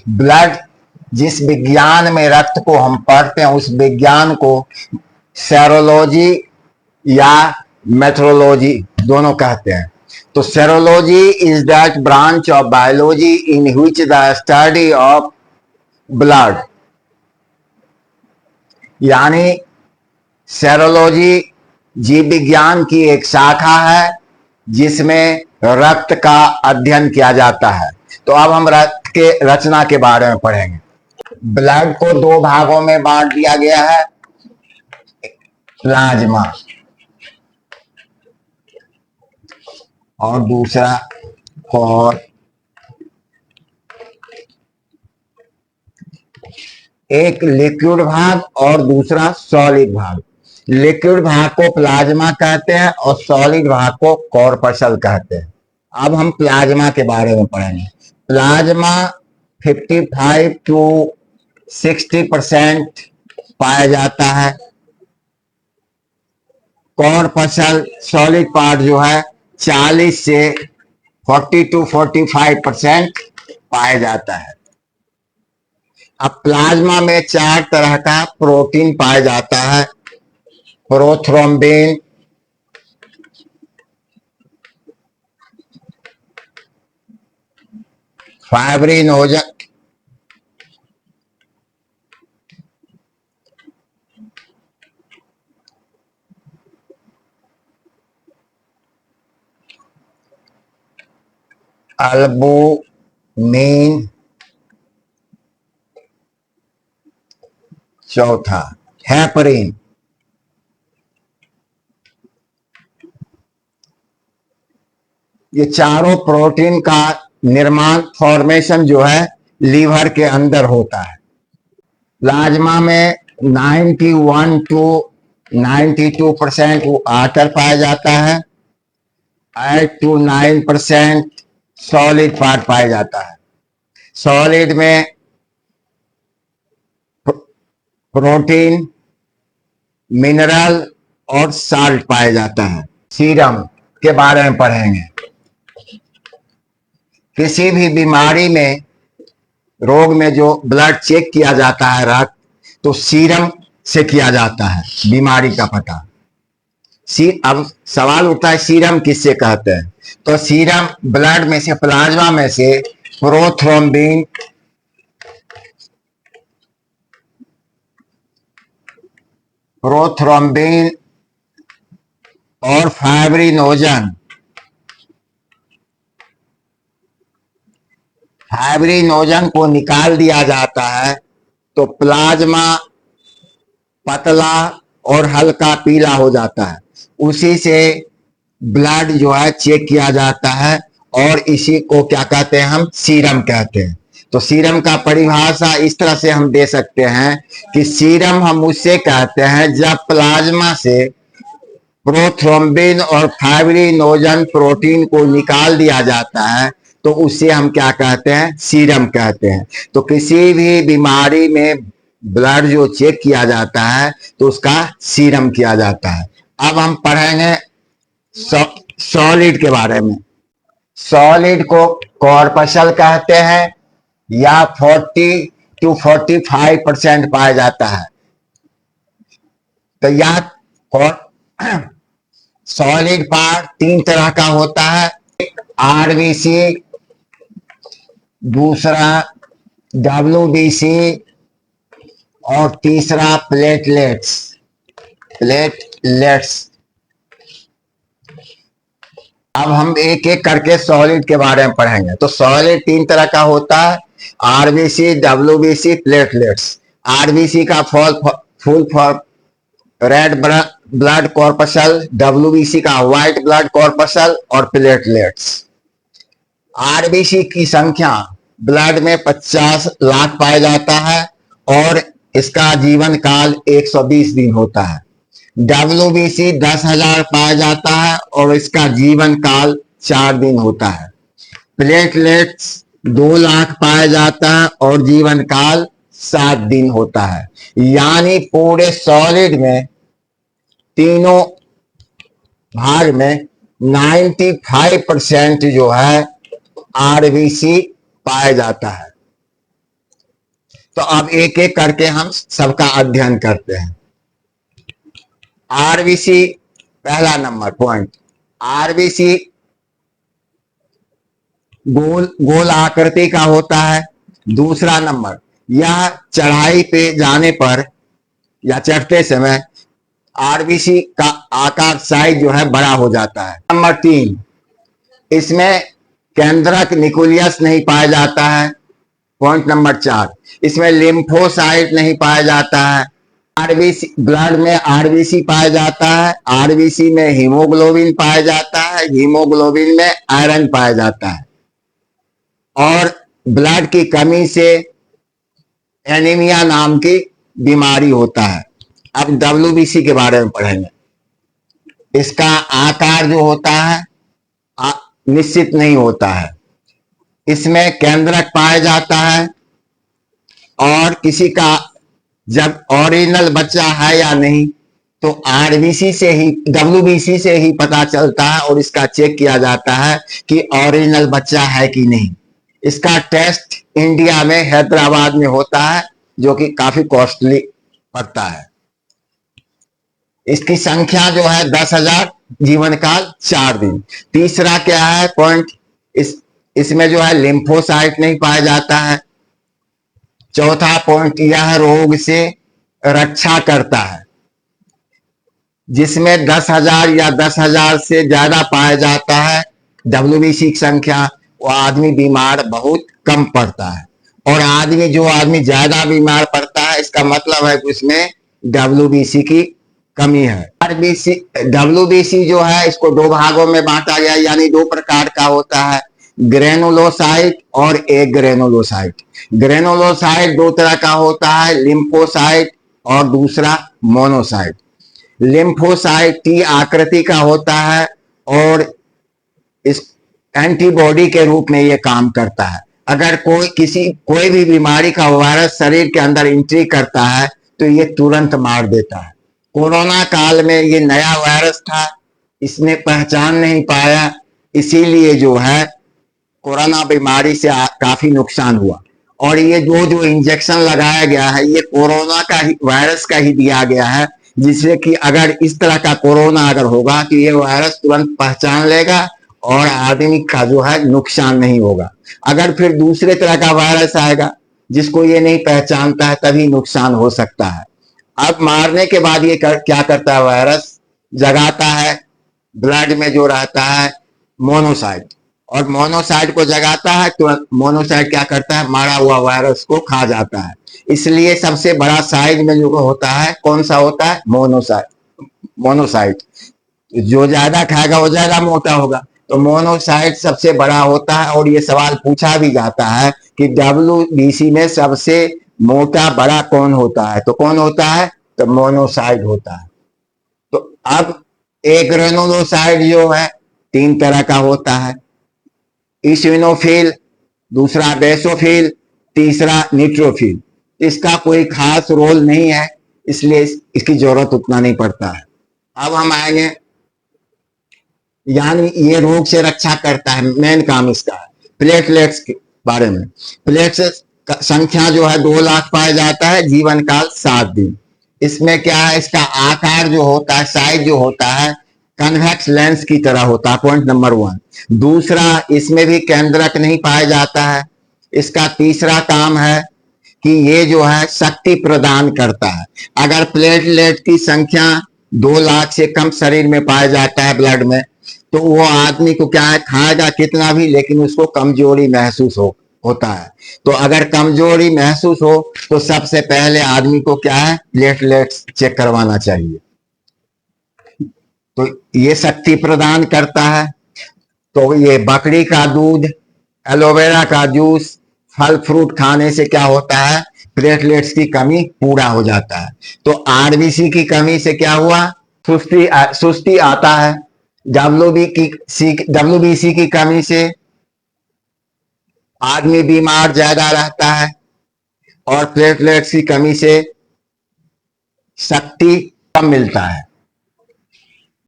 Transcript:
Blood, जिस विज्ञान में रक्त को हम पढ़ते हैं उस विज्ञान को सेरोलॉजी या मेट्रोलॉजी दोनों कहते हैं। तो serology is that branch of biology in which the study of blood, यानी सेरोलॉजी जीव विज्ञान की एक शाखा है जिसमें रक्त का अध्ययन किया जाता है। तो अब हम रक्त के रचना के बारे में पढ़ेंगे। ब्लड को दो भागों में बांट दिया गया है, प्लाज्मा और दूसरा और एक लिक्विड भाग और दूसरा सॉलिड भाग। लिक्विड भाग को प्लाज्मा कहते हैं और सॉलिड भाग को कॉर्पसल कहते हैं। अब हम प्लाज्मा के बारे में पढ़ेंगे। प्लाज्मा 55 to 60% पाया जाता है। कॉर्पसल सॉलिड पार्ट जो है 40 से 40 to 45% पाया जाता है। अब प्लाज्मा में 4 तरह का प्रोटीन पाया जाता है। प्रोथ्रोम्बिन, फाइब्रिनोजन, अल्बुमिन, चौथा हेपरिन। ये चारों प्रोटीन का निर्माण फॉर्मेशन जो है लीवर के अंदर होता है। प्लाज्मा में 91 to 92% वाटर पाया जाता है। 8 to 9% सॉलिड पार्ट पाया जाता है। सॉलिड में प्रोटीन, मिनरल और साल्ट पाया जाता है। सीरम के बारे में पढ़ेंगे। किसी भी बीमारी में, रोग में जो ब्लड चेक किया जाता है रक्त, तो सीरम से किया जाता है बीमारी का पता। अब सवाल उठता है सीरम किससे कहते हैं? तो सीरम ब्लड में से, प्लाज्मा में से प्रोथ्रोम्बिन, और फाइब्रिनोजन को निकाल दिया जाता है तो प्लाज्मा पतला और हल्का पीला हो जाता है। उसी से ब्लड जो है चेक किया जाता है और इसी को क्या कहते हैं? हम सीरम कहते हैं। तो सीरम का परिभाषा इस तरह से हम दे सकते हैं कि सीरम हम उससे कहते हैं जब प्लाज्मा से प्रोथ्रोम्बिन और फाइब्रिनोजन प्रोटीन को निकाल दिया जाता है तो उसे हम क्या कहते हैं? सीरम कहते हैं। तो किसी भी बीमारी में ब्लड जो चेक किया जाता है तो उसका सीरम किया जाता है। अब हम पढ़ेंगे सॉलिड के बारे में। सॉलिड को कॉर्पसल कहते हैं या 40 to 45% पाया जाता है। तो यह सॉलिड पार्ट 3 तरह का होता है। आरबीसी, दूसरा डब्ल्यूबीसी और तीसरा प्लेटलेट्स। अब हम एक एक करके सॉलिड के बारे में पढ़ेंगे। तो सॉलिड 3 तरह का होता है, आरबीसी, डब्ल्यूबीसी, प्लेटलेट्स। आरबीसी का full form red blood corpuscle, WBC का व्हाइट ब्लड कॉर्पसल और प्लेटलेट्स। आरबीसी की संख्या ब्लड में 50 लाख पाया जाता है और इसका जीवन काल 120 दिन होता है। डब्ल्यूबीसी 10,000 पाया जाता है और इसका जीवन काल 4 दिन होता है। प्लेटलेट्स 2 लाख पाया जाता है और जीवन काल 7 दिन होता है। यानी पूरे सॉलिड में तीनों भाग में 95% जो है आरबीसी पाया जाता है। तो अब एक एक करके हम सबका अध्ययन करते हैं। आरबीसी पहला नंबर पॉइंट, आरबीसी गोल गोल आकृति का होता है। दूसरा नंबर, यह चढ़ाई पे जाने पर या चढ़ते समय आरबीसी का आकार साइज जो है बड़ा हो जाता है। नंबर 3, इसमें केंद्रक न्यूक्लियस नहीं पाया जाता है। पॉइंट नंबर 4, इसमें लिम्फोसाइट नहीं पाया जाता है। आरबीसी ब्लड में आरबीसी पाया जाता है। आरबीसी में हीमोग्लोबिन पाया जाता है। हीमोग्लोबिन में आयरन पाया जाता है। और ब्लड की कमी से एनीमिया नाम की बीमारी होता है। अब डब्ल्यूबीसी के बारे में पढ़ेंगे। इसका आकार जो होता है निश्चित नहीं होता है। इसमें केंद्रक पाया जाता है और किसी का जब ओरिजिनल बच्चा है या नहीं तो आरबीसी से ही डब्ल्यूबीसी से ही पता चलता है और इसका चेक किया जाता है कि ओरिजिनल बच्चा है कि नहीं। इसका टेस्ट इंडिया में हैदराबाद में होता है जो कि काफी कॉस्टली पड़ता है। इसकी संख्या जो है 10,000, जीवन काल 4 दिन। तीसरा क्या है पॉइंट, इसमें जो है लिम्फोसाइट नहीं पाया जाता है। चौथा पॉइंट, यह रोग से रक्षा करता है। जिसमें 10,000 या 10,000 से ज्यादा पाया जाता है डब्ल्यूबीसी की संख्या, वो आदमी बीमार बहुत कम पड़ता है। और आदमी ज्यादा बीमार पड़ता है इसका मतलब है कि उसमें डब्ल्यूबीसी की कमी है। आरबीसी डब्ल्यूबीसी जो है इसको 2 भागों में बांटा गया, यानी 2 प्रकार का होता है, ग्रेनुलोसाइट और एग्रेनुलोसाइट। ग्रेनुलोसाइट 2 तरह का होता है, लिम्फोसाइट और दूसरा मोनोसाइट। लिम्फोसाइट टी आकृति का होता है और इस एंटीबॉडी के रूप में ये काम करता है। अगर कोई भी बीमारी का वायरस शरीर के अंदर एंट्री करता है तो ये तुरंत मार देता है। कोरोना काल में ये नया वायरस था, इसने पहचान नहीं पाया, इसीलिए जो है कोरोना बीमारी से काफी नुकसान हुआ। और ये जो इंजेक्शन लगाया गया है ये कोरोना का ही वायरस का ही दिया गया है, जिससे कि अगर इस तरह का कोरोना अगर होगा तो ये वायरस तुरंत पहचान लेगा और आदमी का जो है नुकसान नहीं होगा। अगर फिर दूसरे तरह का वायरस आएगा जिसको ये नहीं पहचानता है तभी नुकसान हो सकता है। अब मारने के बाद ये क्या करता है, वायरस जगाता है ब्लड में जो रहता है मोनोसाइट, और मोनोसाइट को जगाता है तो मोनोसाइट क्या करता है, मारा हुआ वायरस को खा जाता है। इसलिए सबसे बड़ा साइज में जो होता है कौन सा होता है, मोनोसाइट। जो ज्यादा खाएगा वो ज्यादा मोटा होगा, तो मोनोसाइट सबसे बड़ा होता है। और ये सवाल पूछा भी जाता है कि डब्ल्यूबीसी में सबसे मोटा बड़ा कौन होता है, तो कौन होता है, तो मोनोसाइट होता है। तो अब एक ग्रेनुलोसाइट जो है 3 तरह का होता है, इसिनोफिल, दूसरा बेसोफिल, तीसरा न्यूट्रोफिल। इसका कोई खास रोल नहीं है, इसलिए इसकी जरूरत उतना नहीं पड़ता है। अब हम आएंगे, यानी ये रोग से रक्षा करता है, मेन काम इसका है। प्लेटलेट्स के बारे में, प्लेटलेट्स का संख्या जो है 2 लाख पाया जाता है, जीवन काल 7 दिन। इसमें क्या है, इसका आकार जो होता है, साइज जो होता है कन्वेक्स लेंस की तरह होता है, पॉइंट नंबर 1। दूसरा, इसमें भी केंद्रक नहीं पाया जाता है। इसका तीसरा काम है कि ये जो है शक्ति प्रदान करता है। अगर प्लेटलेट की संख्या 2 लाख से कम शरीर में पाया जाता है ब्लड में, तो वो आदमी को क्या है, खाएगा कितना भी लेकिन उसको कमजोरी महसूस होता है। तो अगर कमजोरी महसूस हो तो सबसे पहले आदमी को क्या है, प्लेटलेट्स चेक करवाना चाहिए। तो ये शक्ति प्रदान करता है। तो ये बकरी का दूध, एलोवेरा का जूस, फल फ्रूट खाने से क्या होता है, प्लेटलेट्स की कमी पूरा हो जाता है। तो आरबीसी की कमी से क्या हुआ, सुस्ती आता है। डब्ल्यूबीसी की कमी से आदमी बीमार ज्यादा रहता है, और प्लेटलेट्स की कमी से शक्ति कम मिलता है।